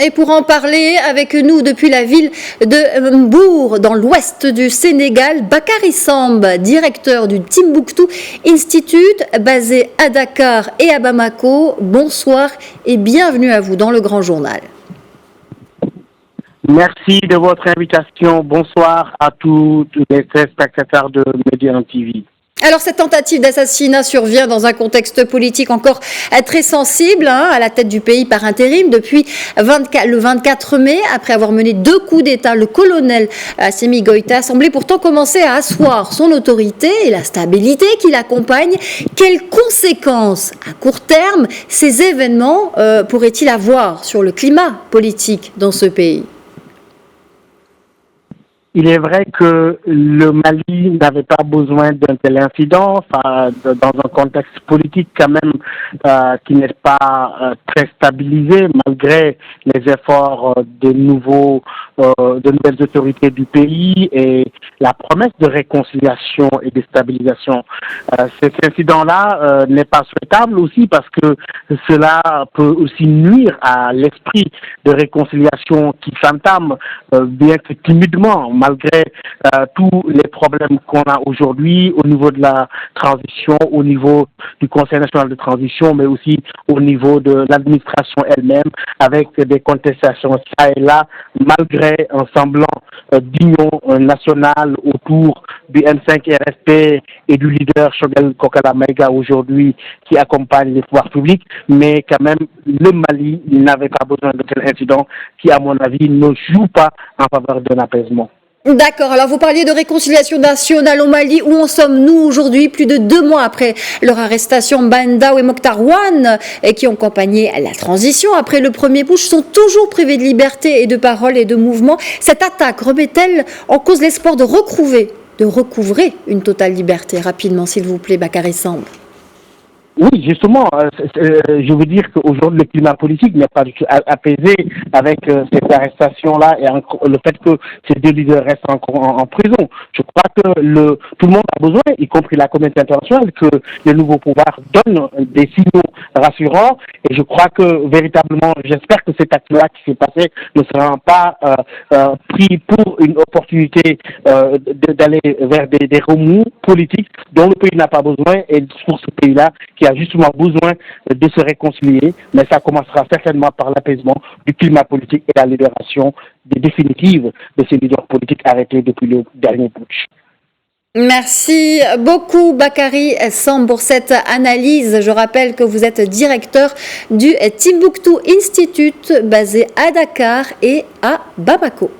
Et pour en parler avec nous depuis la ville de Mbour, dans l'ouest du Sénégal, Bakary Samb, directeur du Timbuktu Institute, basé à Dakar et à Bamako. Bonsoir et bienvenue à vous dans le Grand Journal. Merci de votre invitation. Bonsoir à tous les spectateurs de Médian TV. Alors cette tentative d'assassinat survient dans un contexte politique encore très sensible, à la tête du pays par intérim depuis le 24 mai, après avoir mené 2 coups d'État. Le colonel Assimi Goïta semblait pourtant commencer à asseoir son autorité et la stabilité qui l'accompagne. Quelles conséquences à court terme ces événements pourraient-ils avoir sur le climat politique dans ce pays ? Il est vrai que le Mali n'avait pas besoin d'un tel incident, dans un contexte politique quand même qui n'est pas très stabilisé, malgré les efforts de nouvelles autorités du pays et la promesse de réconciliation et de stabilisation. Cet incident-là n'est pas souhaitable aussi parce que cela peut aussi nuire à l'esprit de réconciliation qui s'entame, bien que timidement, malgré tous les problèmes qu'on a aujourd'hui au niveau de la transition, au niveau du Conseil national de transition, mais aussi au niveau de l'administration elle-même, avec des contestations ça et là, malgré un semblant d'union nationale autour du M5 RSP et du leader Choguel Kokala Maïga aujourd'hui qui accompagne les pouvoirs publics, mais quand même le Mali n'avait pas besoin de tel incident qui, à mon avis, ne joue pas en faveur d'un apaisement. D'accord, alors vous parliez de réconciliation nationale au Mali. Où en sommes-nous aujourd'hui, plus de 2 mois après leur arrestation? Bandao et Mokhtar Wane, qui ont accompagné la transition après le premier putsch, sont toujours privés de liberté et de parole et de mouvement. Cette attaque remet-elle en cause l'espoir de recouvrer une totale liberté? Rapidement, s'il vous plaît, Bakary Samb. Oui, justement, je veux dire qu'aujourd'hui, le climat politique n'est pas du tout apaisé avec cette arrestation-là et le fait que ces 2 leaders restent encore en prison. Je crois que tout le monde a besoin, y compris la communauté internationale, que le nouveau pouvoir donne des signaux rassurants. Et je crois que véritablement, j'espère que cet acte-là qui s'est passé ne sera pas pris pour une opportunité d'aller vers des remous politiques dont le pays n'a pas besoin et pour ce pays-là qui a justement besoin de se réconcilier, mais ça commencera certainement par l'apaisement du climat politique et la libération définitive de ces leaders politiques arrêtés depuis le dernier putsch. Merci beaucoup Bakary Samb pour cette analyse. Je rappelle que vous êtes directeur du Timbuktu Institute basé à Dakar et à Bamako.